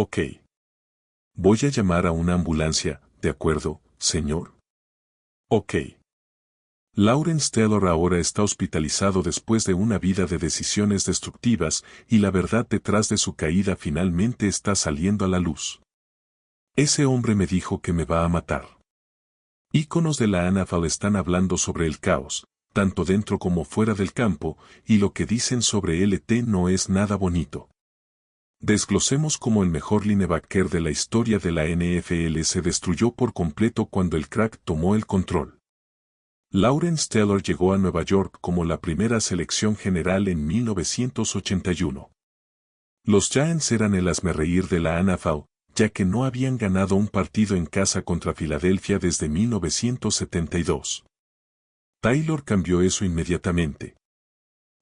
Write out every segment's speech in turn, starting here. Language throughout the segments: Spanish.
Ok. Voy a llamar a una ambulancia, ¿de acuerdo, señor? Ok. Lawrence Taylor ahora está hospitalizado después de una vida de decisiones destructivas y la verdad detrás de su caída finalmente está saliendo a la luz. Ese hombre me dijo que me va a matar. Íconos de la NFL están hablando sobre el caos, tanto dentro como fuera del campo, y lo que dicen sobre LT no es nada bonito. Desglosemos cómo el mejor linebacker de la historia de la NFL se destruyó por completo cuando el crack tomó el control. Lawrence Taylor llegó a Nueva York como la primera selección general en 1981. Los Giants eran el hazmerreír de la NFL, ya que no habían ganado un partido en casa contra Filadelfia desde 1972. Taylor cambió eso inmediatamente.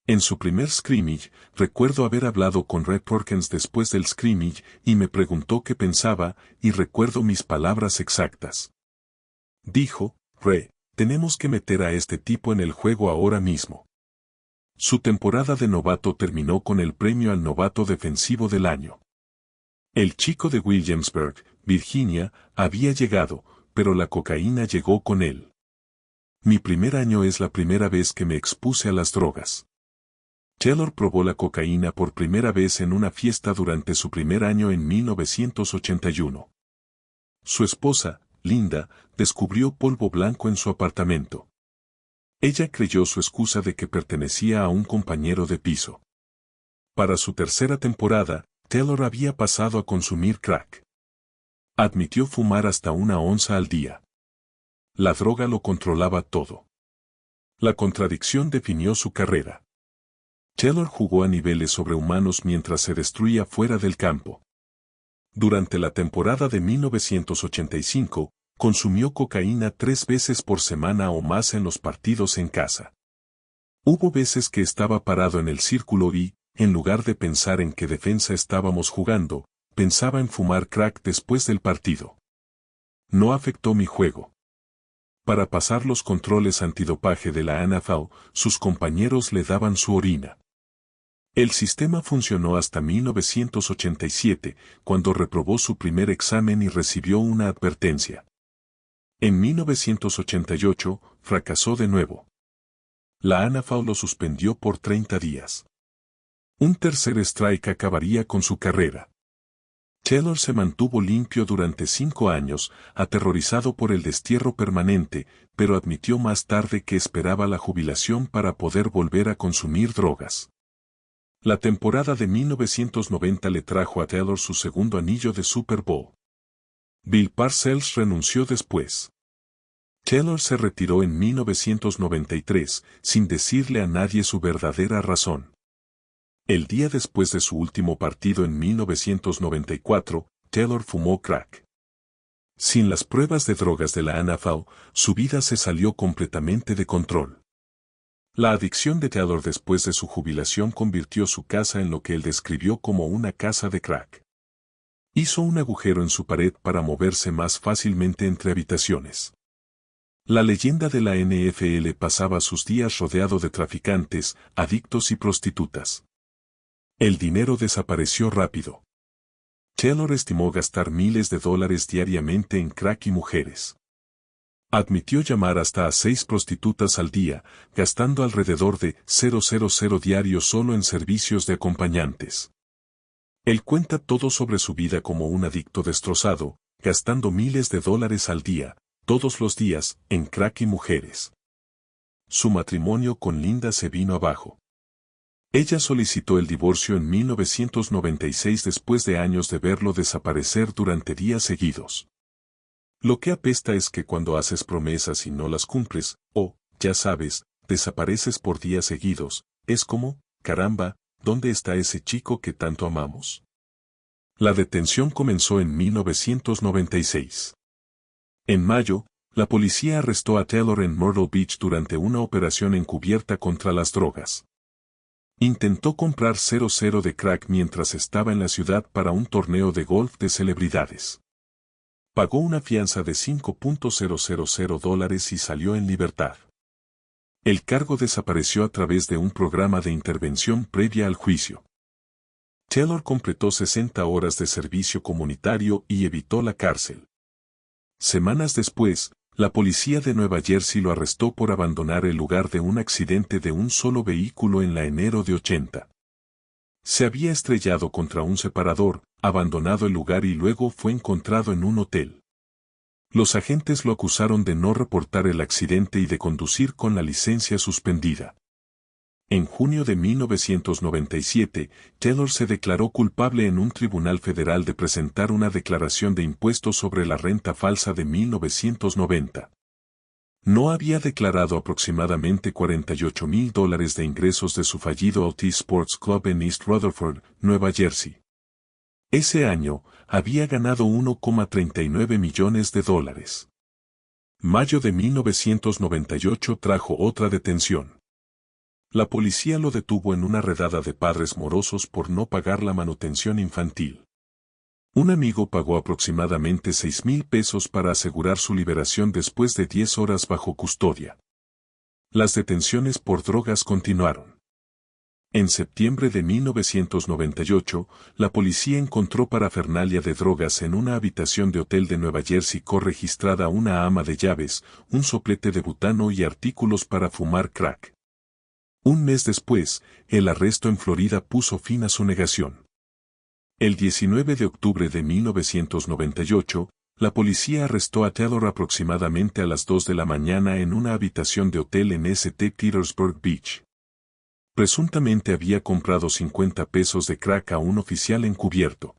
En su primer scrimmage, recuerdo haber hablado con Red Perkins después del scrimmage y me preguntó qué pensaba, y recuerdo mis palabras exactas. Dijo, Re, tenemos que meter a este tipo en el juego ahora mismo. Su temporada de novato terminó con el premio al novato defensivo del año. El chico de Williamsburg, Virginia, había llegado, pero la cocaína llegó con él. Mi primer año es la primera vez que me expuse a las drogas. Taylor probó la cocaína por primera vez en una fiesta durante su primer año en 1981. Su esposa, Linda, descubrió polvo blanco en su apartamento. Ella creyó su excusa de que pertenecía a un compañero de piso. Para su tercera temporada, Taylor había pasado a consumir crack. Admitió fumar hasta 1 onza al día. La droga lo controlaba todo. La contradicción definió su carrera. Taylor jugó a niveles sobrehumanos mientras se destruía fuera del campo. Durante la temporada de 1985, consumió cocaína 3 veces por semana o más en los partidos en casa. Hubo veces que estaba parado en el círculo y, en lugar de pensar en qué defensa estábamos jugando, pensaba en fumar crack después del partido. No afectó mi juego. Para pasar los controles antidopaje de la NFL, sus compañeros le daban su orina. El sistema funcionó hasta 1987, cuando reprobó su primer examen y recibió una advertencia. En 1988, fracasó de nuevo. La NFL lo suspendió por 30 días. Un tercer strike acabaría con su carrera. Taylor se mantuvo limpio durante 5 años, aterrorizado por el destierro permanente, pero admitió más tarde que esperaba la jubilación para poder volver a consumir drogas. La temporada de 1990 le trajo a Taylor su segundo anillo de Super Bowl. Bill Parcells renunció después. Taylor se retiró en 1993, sin decirle a nadie su verdadera razón. El día después de su último partido en 1994, Taylor fumó crack. Sin las pruebas de drogas de la NFL, su vida se salió completamente de control. La adicción de Taylor después de su jubilación convirtió su casa en lo que él describió como una casa de crack. Hizo un agujero en su pared para moverse más fácilmente entre habitaciones. La leyenda de la NFL pasaba sus días rodeado de traficantes, adictos y prostitutas. El dinero desapareció rápido. Taylor estimó gastar miles de dólares diariamente en crack y mujeres. Admitió llamar hasta a 6 prostitutas al día, gastando alrededor de $000 diario solo en servicios de acompañantes. Él cuenta todo sobre su vida como un adicto destrozado, gastando miles de dólares al día, todos los días, en crack y mujeres. Su matrimonio con Linda se vino abajo. Ella solicitó el divorcio en 1996 después de años de verlo desaparecer durante días seguidos. Lo que apesta es que cuando haces promesas y no las cumples, ya sabes, desapareces por días seguidos, es como, caramba, ¿dónde está ese chico que tanto amamos? La detención comenzó en 1996. En mayo, la policía arrestó a Taylor en Myrtle Beach durante una operación encubierta contra las drogas. Intentó comprar 00 de crack mientras estaba en la ciudad para un torneo de golf de celebridades. Pagó una fianza de $5,000 y salió en libertad. El cargo desapareció a través de un programa de intervención previa al juicio. Taylor completó 60 horas de servicio comunitario y evitó la cárcel. Semanas después, la policía de Nueva Jersey lo arrestó por abandonar el lugar de un accidente de un solo vehículo en enero de 80. Se había estrellado contra un separador, abandonado el lugar y luego fue encontrado en un hotel. Los agentes lo acusaron de no reportar el accidente y de conducir con la licencia suspendida. En junio de 1997, Taylor se declaró culpable en un tribunal federal de presentar una declaración de impuestos sobre la renta falsa de 1990. No había declarado aproximadamente $48,000 de ingresos de su fallido OT Sports Club en East Rutherford, Nueva Jersey. Ese año, había ganado $1,39 millones. Mayo de 1998 trajo otra detención. La policía lo detuvo en una redada de padres morosos por no pagar la manutención infantil. Un amigo pagó aproximadamente $6,000 para asegurar su liberación después de 10 horas bajo custodia. Las detenciones por drogas continuaron. En septiembre de 1998, la policía encontró parafernalia de drogas en una habitación de hotel de Nueva Jersey registrada una ama de llaves, un soplete de butano y artículos para fumar crack. Un mes después, el arresto en Florida puso fin a su negación. El 19 de octubre de 1998, la policía arrestó a Taylor aproximadamente a las 2 de la mañana en una habitación de hotel en St. Petersburg Beach. Presuntamente había comprado $50 de crack a un oficial encubierto.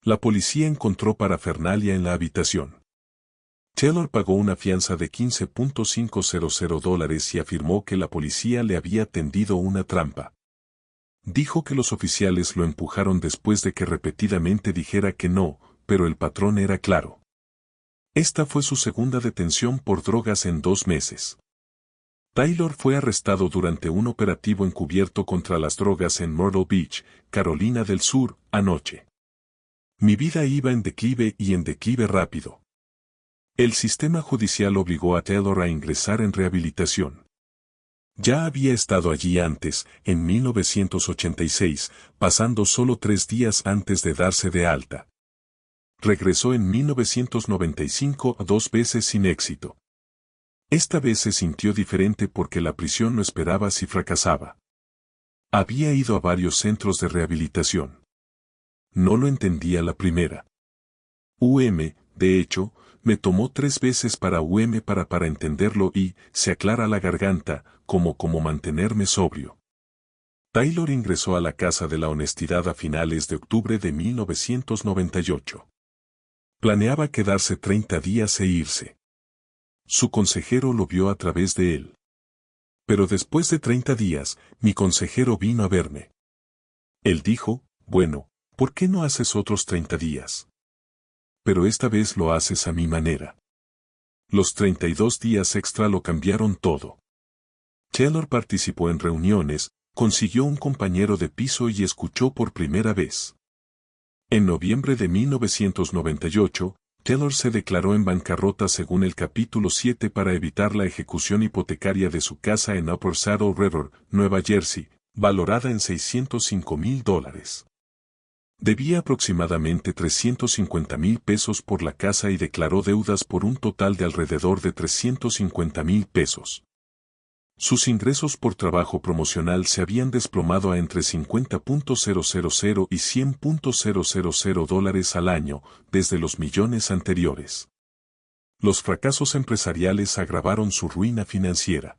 La policía encontró parafernalia en la habitación. Taylor pagó una fianza de $15,500 y afirmó que la policía le había tendido una trampa. Dijo que los oficiales lo empujaron después de que repetidamente dijera que no, pero el patrón era claro. Esta fue su segunda detención por drogas en 2 meses. Taylor fue arrestado durante un operativo encubierto contra las drogas en Myrtle Beach, Carolina del Sur, anoche. Mi vida iba en declive y en declive rápido. El sistema judicial obligó a Taylor a ingresar en rehabilitación. Ya había estado allí antes, en 1986, pasando solo 3 días antes de darse de alta. Regresó en 1995 2 veces sin éxito. Esta vez se sintió diferente porque la prisión no esperaba si fracasaba. Había ido a varios centros de rehabilitación. No lo entendía la primera. De hecho, me tomó 3 veces para entenderlo y, se aclara la garganta, como mantenerme sobrio. Taylor ingresó a la Casa de la Honestidad a finales de octubre de 1998. Planeaba quedarse 30 días e irse. Su consejero lo vio a través de él. Pero después de 30 días, mi consejero vino a verme. Él dijo, bueno, ¿por qué no haces otros 30 días? Pero esta vez lo haces a mi manera. Los 32 días extra lo cambiaron todo. Taylor participó en reuniones, consiguió un compañero de piso y escuchó por primera vez. En noviembre de 1998, Taylor se declaró en bancarrota según el capítulo 7 para evitar la ejecución hipotecaria de su casa en Upper Saddle River, Nueva Jersey, valorada en $605,000. Debía aproximadamente $350,000 por la casa y declaró deudas por un total de alrededor de $350,000. Sus ingresos por trabajo promocional se habían desplomado a entre $50,000 y $100,000 al año, desde los millones anteriores. Los fracasos empresariales agravaron su ruina financiera.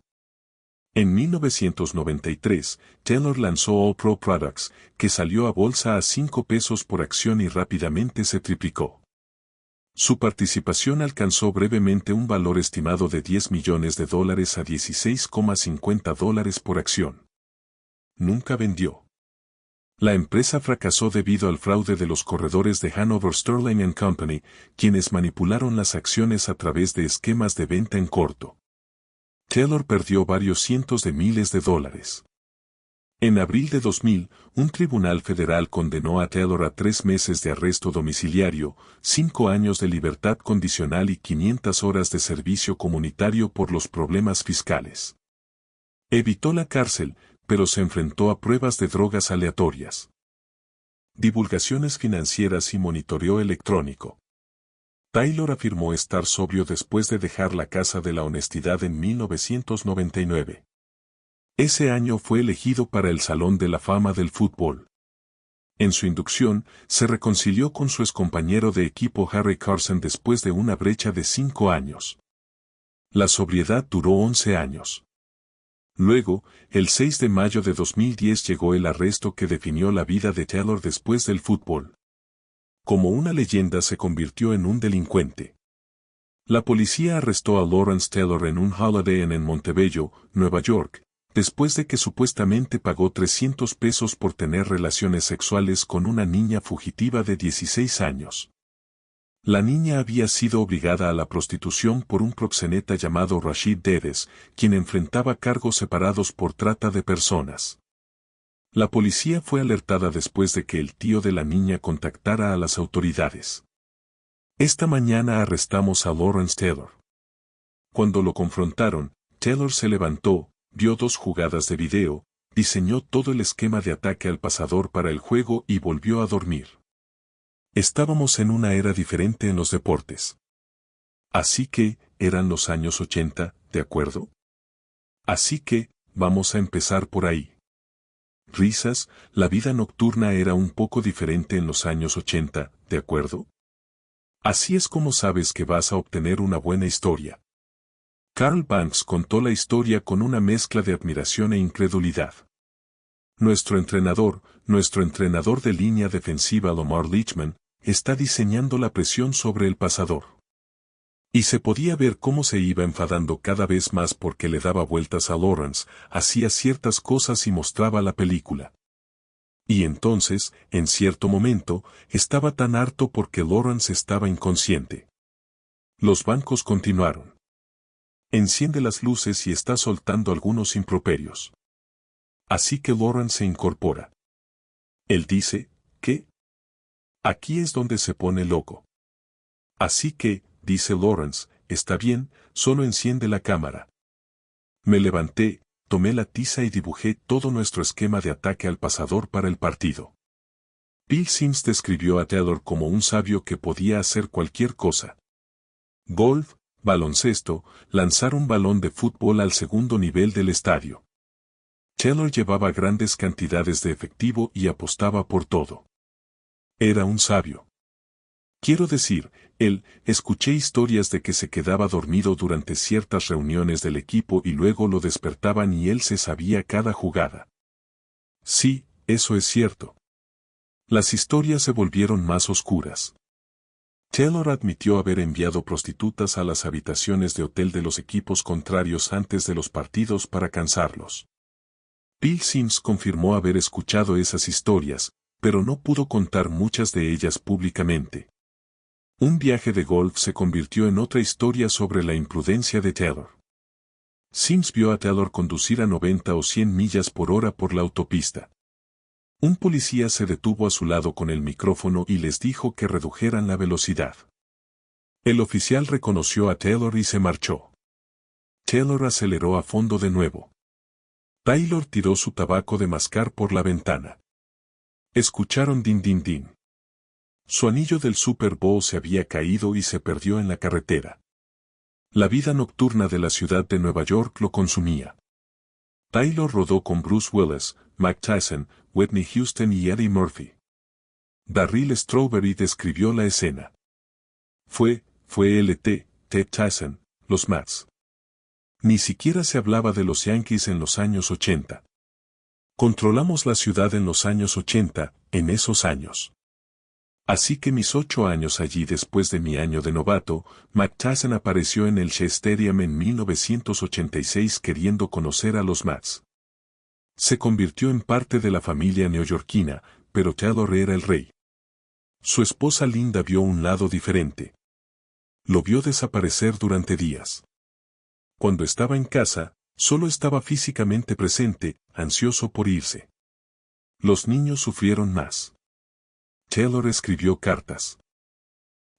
En 1993, Taylor lanzó All Pro Products, que salió a bolsa a $5 por acción y rápidamente se triplicó. Su participación alcanzó brevemente un valor estimado de $10 millones a $16,50 por acción. Nunca vendió. La empresa fracasó debido al fraude de los corredores de Hanover Sterling & Company, quienes manipularon las acciones a través de esquemas de venta en corto. Taylor perdió varios cientos de miles de dólares. En abril de 2000, un tribunal federal condenó a Taylor a 3 meses de arresto domiciliario, 5 años de libertad condicional y 500 horas de servicio comunitario por los problemas fiscales. Evitó la cárcel, pero se enfrentó a pruebas de drogas aleatorias. divulgaciones financieras y monitoreo electrónico. Taylor afirmó estar sobrio después de dejar la Casa de la Honestidad en 1999. Ese año fue elegido para el Salón de la Fama del Fútbol. En su inducción, se reconcilió con su excompañero de equipo Harry Carson después de una brecha de 5 años. La sobriedad duró 11 años. Luego, el 6 de mayo de 2010 llegó el arresto que definió la vida de Taylor después del fútbol. Como una leyenda se convirtió en un delincuente. La policía arrestó a Lawrence Taylor en un Holiday Inn en Montebello, Nueva York, después de que supuestamente pagó $300 por tener relaciones sexuales con una niña fugitiva de 16 años. La niña había sido obligada a la prostitución por un proxeneta llamado Rashid Dedes, quien enfrentaba cargos separados por trata de personas. La policía fue alertada después de que el tío de la niña contactara a las autoridades. Esta mañana arrestamos a Lawrence Taylor. Cuando lo confrontaron, Taylor se levantó, vio 2 jugadas de video, diseñó todo el esquema de ataque al pasador para el juego y volvió a dormir. Estábamos en una era diferente en los deportes. Así que, eran los años 80, ¿de acuerdo? Así que, vamos a empezar por ahí. Risas, la vida nocturna era un poco diferente en los años 80, ¿de acuerdo? Así es como sabes que vas a obtener una buena historia. Carl Banks contó la historia con una mezcla de admiración e incredulidad. Nuestro entrenador de línea defensiva Lamar Leachman, está diseñando la presión sobre el pasador. Y se podía ver cómo se iba enfadando cada vez más porque le daba vueltas a Lawrence, hacía ciertas cosas y mostraba la película. Y entonces, en cierto momento, estaba tan harto porque Lawrence estaba inconsciente. Los bancos continuaron. Enciende las luces y está soltando algunos improperios. Así que Lawrence se incorpora. Él dice, ¿qué? Aquí es donde se pone loco. Así que, dice Lawrence, está bien, solo enciende la cámara. Me levanté, tomé la tiza y dibujé todo nuestro esquema de ataque al pasador para el partido. Bill Sims describió a Taylor como un sabio que podía hacer cualquier cosa. Golf, baloncesto, lanzar un balón de fútbol al segundo nivel del estadio. Taylor llevaba grandes cantidades de efectivo y apostaba por todo. Era un sabio. Quiero decir, escuché historias de que se quedaba dormido durante ciertas reuniones del equipo y luego lo despertaban y él se sabía cada jugada. Sí, eso es cierto. Las historias se volvieron más oscuras. Taylor admitió haber enviado prostitutas a las habitaciones de hotel de los equipos contrarios antes de los partidos para cansarlos. Bill Sims confirmó haber escuchado esas historias, pero no pudo contar muchas de ellas públicamente. Un viaje de golf se convirtió en otra historia sobre la imprudencia de Taylor. Sims vio a Taylor conducir a 90 o 100 millas por hora por la autopista. Un policía se detuvo a su lado con el micrófono y les dijo que redujeran la velocidad. El oficial reconoció a Taylor y se marchó. Taylor aceleró a fondo de nuevo. Taylor tiró su tabaco de mascar por la ventana. Escucharon din din din. Su anillo del Super Bowl se había caído y se perdió en la carretera. La vida nocturna de la ciudad de Nueva York lo consumía. Taylor rodó con Bruce Willis, Mike Tyson, Whitney Houston y Eddie Murphy. Darryl Strawberry describió la escena. Fue Ted Tyson, los Mets. Ni siquiera se hablaba de los Yankees en los años 80. Controlamos la ciudad en los años 80, en esos años. Así que mis 8 años allí después de mi año de novato, Mike Tyson apareció en el Shea Stadium en 1986 queriendo conocer a los Mets. Se convirtió en parte de la familia neoyorquina, pero Taylor era el rey. Su esposa Linda vio un lado diferente. Lo vio desaparecer durante días. Cuando estaba en casa, solo estaba físicamente presente, ansioso por irse. Los niños sufrieron más. Taylor escribió cartas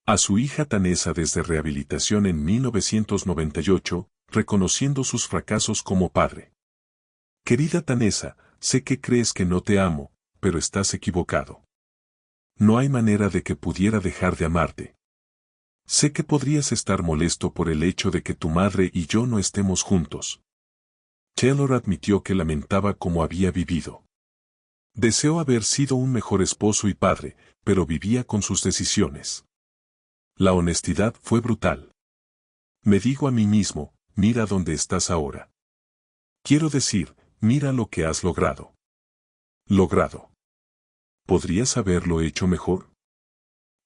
a su hija Tanessa desde rehabilitación en 1998, reconociendo sus fracasos como padre. Querida Tanessa, sé que crees que no te amo, pero estás equivocado. No hay manera de que pudiera dejar de amarte. Sé que podrías estar molesto por el hecho de que tu madre y yo no estemos juntos. Taylor admitió que lamentaba cómo había vivido. Deseó haber sido un mejor esposo y padre, pero vivía con sus decisiones. La honestidad fue brutal. Me digo a mí mismo, mira dónde estás ahora. Quiero decir, mira lo que has logrado. Logrado. ¿Podrías haberlo hecho mejor?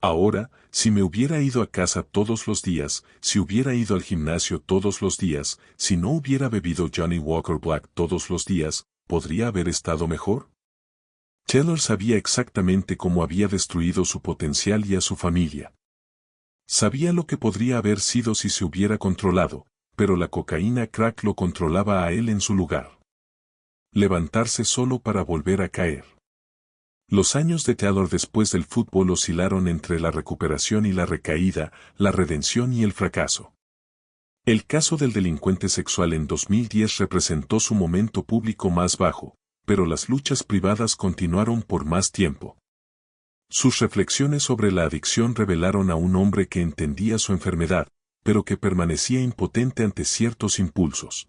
Ahora, si me hubiera ido a casa todos los días, si hubiera ido al gimnasio todos los días, si no hubiera bebido Johnny Walker Black todos los días, ¿podría haber estado mejor? Taylor sabía exactamente cómo había destruido su potencial y a su familia. Sabía lo que podría haber sido si se hubiera controlado, pero la cocaína crack lo controlaba a él en su lugar. Levantarse solo para volver a caer. Los años de Taylor después del fútbol oscilaron entre la recuperación y la recaída, la redención y el fracaso. El caso del delincuente sexual en 2010 representó su momento público más bajo, pero las luchas privadas continuaron por más tiempo. Sus reflexiones sobre la adicción revelaron a un hombre que entendía su enfermedad, pero que permanecía impotente ante ciertos impulsos.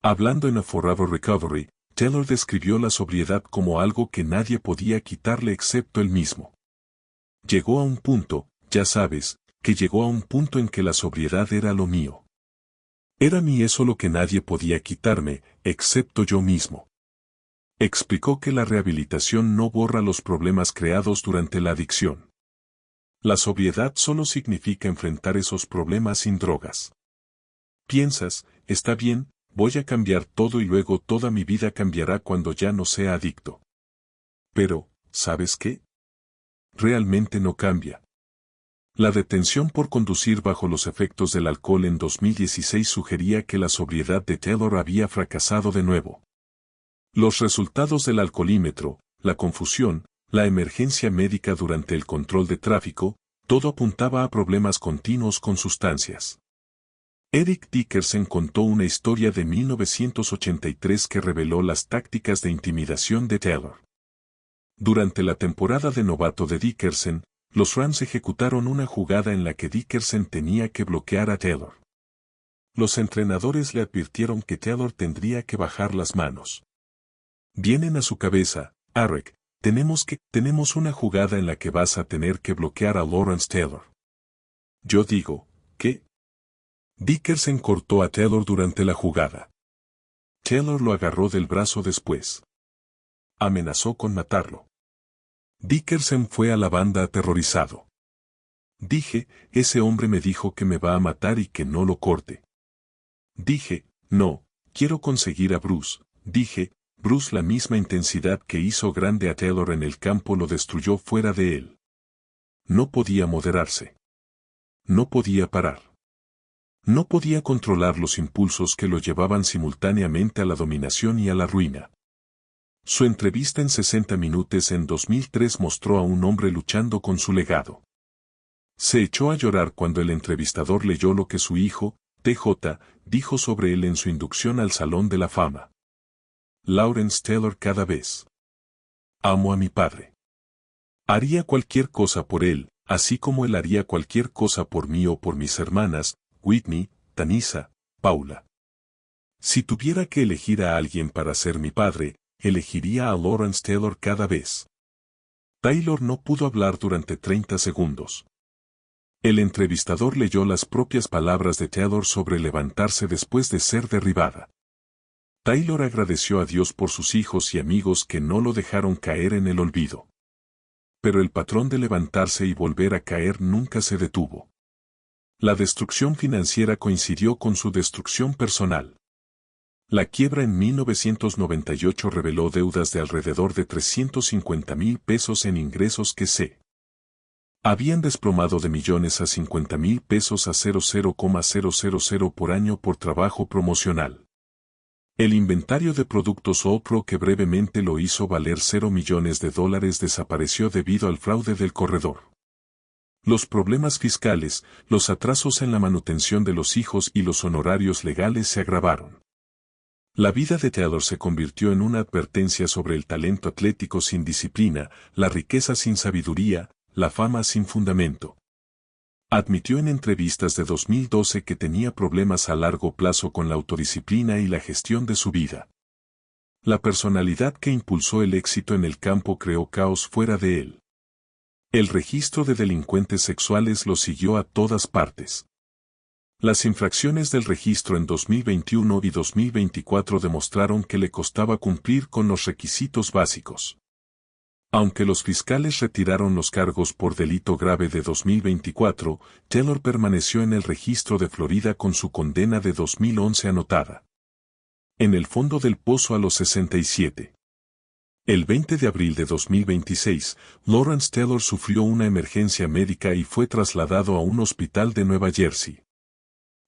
Hablando en A Forever Recovery, Taylor describió la sobriedad como algo que nadie podía quitarle excepto él mismo. Llegó a un punto, ya sabes, que llegó a un punto en que la sobriedad era lo mío. Era mi eso lo que nadie podía quitarme, excepto yo mismo. Explicó que la rehabilitación no borra los problemas creados durante la adicción. La sobriedad solo significa enfrentar esos problemas sin drogas. Piensas, está bien, voy a cambiar todo y luego toda mi vida cambiará cuando ya no sea adicto. Pero, ¿sabes qué? Realmente no cambia. La detención por conducir bajo los efectos del alcohol en 2016 sugería que la sobriedad de Taylor había fracasado de nuevo. Los resultados del alcoholímetro, la confusión, la emergencia médica durante el control de tráfico, todo apuntaba a problemas continuos con sustancias. Eric Dickerson contó una historia de 1983 que reveló las tácticas de intimidación de Taylor. Durante la temporada de novato de Dickerson, los Rams ejecutaron una jugada en la que Dickerson tenía que bloquear a Taylor. Los entrenadores le advirtieron que Taylor tendría que bajar las manos. Vienen a su cabeza, Eric, tenemos una jugada en la que vas a tener que bloquear a Lawrence Taylor. Yo digo, ¿qué? Dickerson cortó a Taylor durante la jugada. Taylor lo agarró del brazo después. Amenazó con matarlo. Dickerson fue a la banda aterrorizado. Dije, ese hombre me dijo que me va a matar y que no lo corte. Dije, no, quiero conseguir a Bruce. Dije, Bruce la misma intensidad que hizo grande a Taylor en el campo lo destruyó fuera de él. No podía moderarse. No podía parar. No podía controlar los impulsos que lo llevaban simultáneamente a la dominación y a la ruina. Su entrevista en 60 Minutos en 2003 mostró a un hombre luchando con su legado. Se echó a llorar cuando el entrevistador leyó lo que su hijo, TJ, dijo sobre él en su inducción al Salón de la Fama. Lawrence Taylor cada vez. Amo a mi padre. Haría cualquier cosa por él, así como él haría cualquier cosa por mí o por mis hermanas, Whitney, Tanisa, Paula. Si tuviera que elegir a alguien para ser mi padre, elegiría a Lawrence Taylor cada vez. Taylor no pudo hablar durante 30 segundos. El entrevistador leyó las propias palabras de Taylor sobre levantarse después de ser derribada. Taylor agradeció a Dios por sus hijos y amigos que no lo dejaron caer en el olvido. Pero el patrón de levantarse y volver a caer nunca se detuvo. La destrucción financiera coincidió con su destrucción personal. La quiebra en 1998 reveló deudas de alrededor de $350,000 en ingresos que se habían desplomado de millones a $50,000 a 0,000 por año por trabajo promocional. El inventario de productos Oprah que brevemente lo hizo valer $0 millones desapareció debido al fraude del corredor. Los problemas fiscales, los atrasos en la manutención de los hijos y los honorarios legales se agravaron. La vida de Taylor se convirtió en una advertencia sobre el talento atlético sin disciplina, la riqueza sin sabiduría, la fama sin fundamento. Admitió en entrevistas de 2012 que tenía problemas a largo plazo con la autodisciplina y la gestión de su vida. La personalidad que impulsó el éxito en el campo creó caos fuera de él. El registro de delincuentes sexuales lo siguió a todas partes. Las infracciones del registro en 2021 y 2024 demostraron que le costaba cumplir con los requisitos básicos. Aunque los fiscales retiraron los cargos por delito grave de 2024, Taylor permaneció en el registro de Florida con su condena de 2011 anotada. En el fondo del pozo a los 67. El 20 de abril de 2026, Lawrence Taylor sufrió una emergencia médica y fue trasladado a un hospital de Nueva Jersey.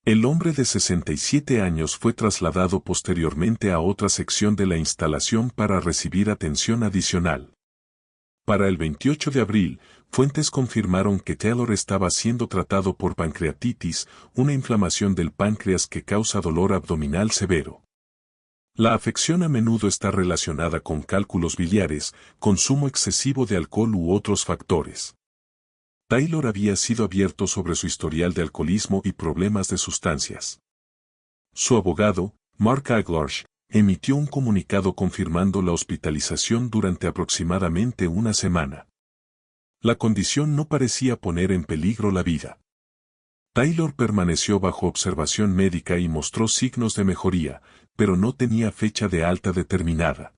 El hombre de 67 años fue trasladado posteriormente a otra sección de la instalación para recibir atención adicional. Para el 28 de abril, fuentes confirmaron que Taylor estaba siendo tratado por pancreatitis, una inflamación del páncreas que causa dolor abdominal severo. La afección a menudo está relacionada con cálculos biliares, consumo excesivo de alcohol u otros factores. Taylor había sido abierto sobre su historial de alcoholismo y problemas de sustancias. Su abogado, Mark Aglarsh, emitió un comunicado confirmando la hospitalización durante aproximadamente una semana. La condición no parecía poner en peligro la vida. Taylor permaneció bajo observación médica y mostró signos de mejoría, pero no tenía fecha de alta determinada.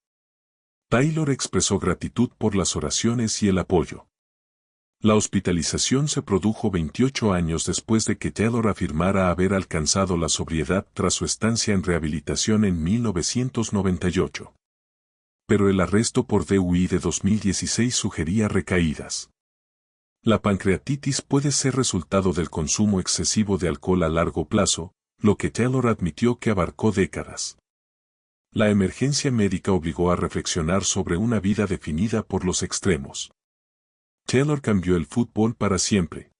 Taylor expresó gratitud por las oraciones y el apoyo. La hospitalización se produjo 28 años después de que Taylor afirmara haber alcanzado la sobriedad tras su estancia en rehabilitación en 1998. Pero el arresto por DUI de 2016 sugería recaídas. La pancreatitis puede ser resultado del consumo excesivo de alcohol a largo plazo, lo que Taylor admitió que abarcó décadas. La emergencia médica obligó a reflexionar sobre una vida definida por los extremos. Taylor cambió el fútbol para siempre.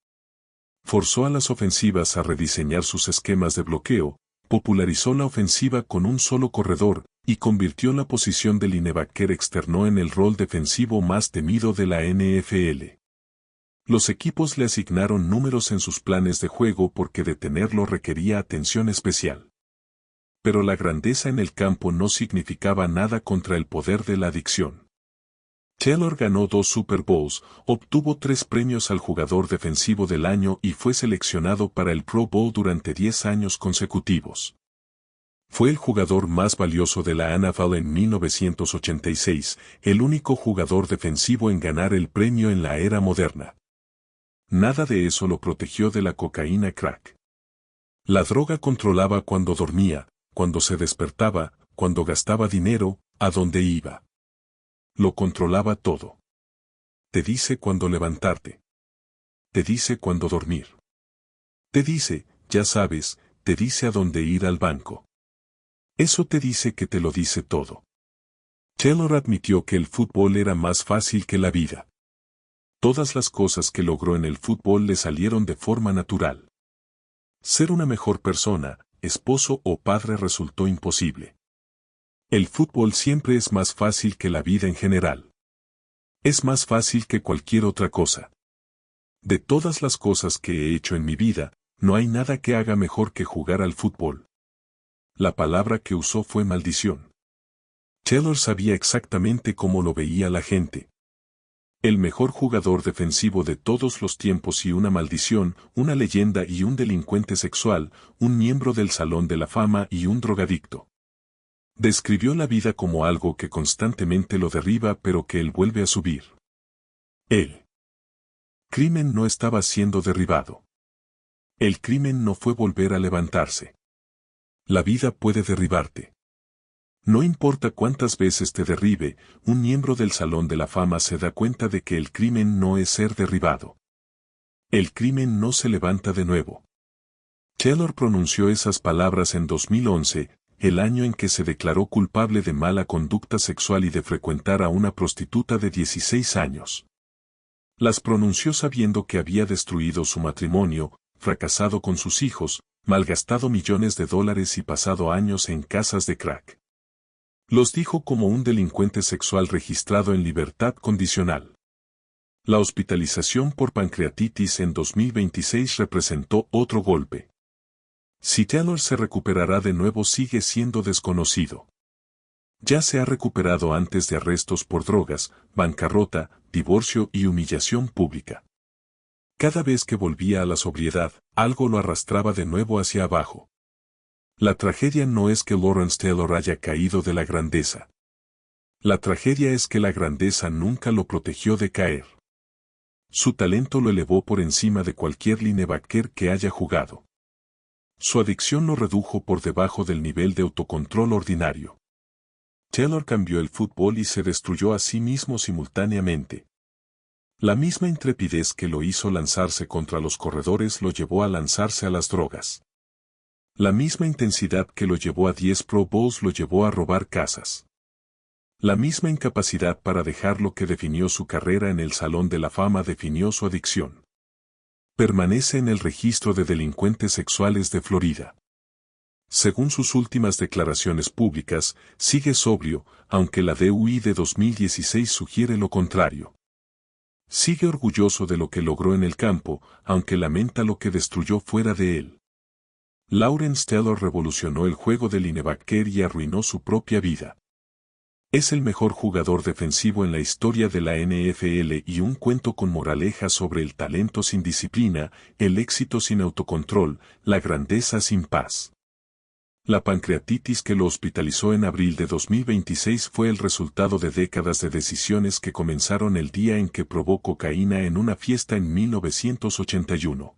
Forzó a las ofensivas a rediseñar sus esquemas de bloqueo, popularizó la ofensiva con un solo corredor, y convirtió la posición de linebacker externo en el rol defensivo más temido de la NFL. Los equipos le asignaron números en sus planes de juego porque detenerlo requería atención especial. Pero la grandeza en el campo no significaba nada contra el poder de la adicción. Taylor ganó 2 Super Bowls, obtuvo 3 premios al jugador defensivo del año y fue seleccionado para el Pro Bowl durante 10 años consecutivos. Fue el jugador más valioso de la NFL en 1986, el único jugador defensivo en ganar el premio en la era moderna. Nada de eso lo protegió de la cocaína crack. La droga controlaba cuando dormía, cuando se despertaba, cuando gastaba dinero, a dónde iba. Lo controlaba todo. Te dice cuándo levantarte. Te dice cuándo dormir. Te dice, ya sabes, te dice a dónde ir al banco. Eso te dice que te lo dice todo. Taylor admitió que el fútbol era más fácil que la vida. Todas las cosas que logró en el fútbol le salieron de forma natural. Ser una mejor persona, esposo o padre resultó imposible. El fútbol siempre es más fácil que la vida en general. Es más fácil que cualquier otra cosa. De todas las cosas que he hecho en mi vida, no hay nada que haga mejor que jugar al fútbol. La palabra que usó fue maldición. Taylor sabía exactamente cómo lo veía la gente. El mejor jugador defensivo de todos los tiempos y una maldición, una leyenda y un delincuente sexual, un miembro del Salón de la Fama y un drogadicto. Describió la vida como algo que constantemente lo derriba pero que él vuelve a subir. El crimen no estaba siendo derribado. El crimen no fue volver a levantarse. La vida puede derribarte. No importa cuántas veces te derribe, un miembro del Salón de la Fama se da cuenta de que el crimen no es ser derribado. El crimen no se levanta de nuevo. Taylor pronunció esas palabras en 2011, el año en que se declaró culpable de mala conducta sexual y de frecuentar a una prostituta de 16 años. Las pronunció sabiendo que había destruido su matrimonio, fracasado con sus hijos, malgastado millones de dólares y pasado años en casas de crack. Los dijo como un delincuente sexual registrado en libertad condicional. La hospitalización por pancreatitis en 2026 representó otro golpe. Si Taylor se recuperará de nuevo sigue siendo desconocido. Ya se ha recuperado antes de arrestos por drogas, bancarrota, divorcio y humillación pública. Cada vez que volvía a la sobriedad, algo lo arrastraba de nuevo hacia abajo. La tragedia no es que Lawrence Taylor haya caído de la grandeza. La tragedia es que la grandeza nunca lo protegió de caer. Su talento lo elevó por encima de cualquier linebacker que haya jugado. Su adicción lo redujo por debajo del nivel de autocontrol ordinario. Taylor cambió el fútbol y se destruyó a sí mismo simultáneamente. La misma intrepidez que lo hizo lanzarse contra los corredores lo llevó a lanzarse a las drogas. La misma intensidad que lo llevó a 10 Pro Bowls lo llevó a robar casas. La misma incapacidad para dejar lo que definió su carrera en el Salón de la Fama definió su adicción. Permanece en el registro de delincuentes sexuales de Florida. Según sus últimas declaraciones públicas, sigue sobrio, aunque la DUI de 2016 sugiere lo contrario. Sigue orgulloso de lo que logró en el campo, aunque lamenta lo que destruyó fuera de él. Lawrence Taylor revolucionó el juego del linebacker y arruinó su propia vida. Es el mejor jugador defensivo en la historia de la NFL y un cuento con moraleja sobre el talento sin disciplina, el éxito sin autocontrol, la grandeza sin paz. La pancreatitis que lo hospitalizó en abril de 2026 fue el resultado de décadas de decisiones que comenzaron el día en que probó cocaína en una fiesta en 1981.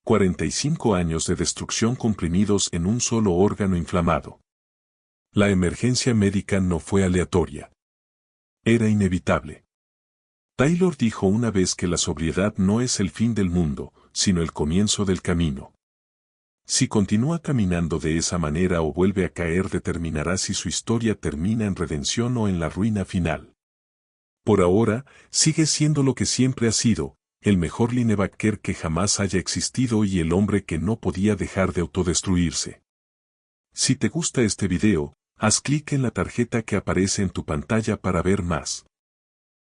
45 años de destrucción comprimidos en un solo órgano inflamado. La emergencia médica no fue aleatoria. Era inevitable. Taylor dijo una vez que la sobriedad no es el fin del mundo, sino el comienzo del camino. Si continúa caminando de esa manera o vuelve a caer determinará si su historia termina en redención o en la ruina final. Por ahora, sigue siendo lo que siempre ha sido, el mejor linebacker que jamás haya existido y el hombre que no podía dejar de autodestruirse. Si te gusta este video, haz clic en la tarjeta que aparece en tu pantalla para ver más.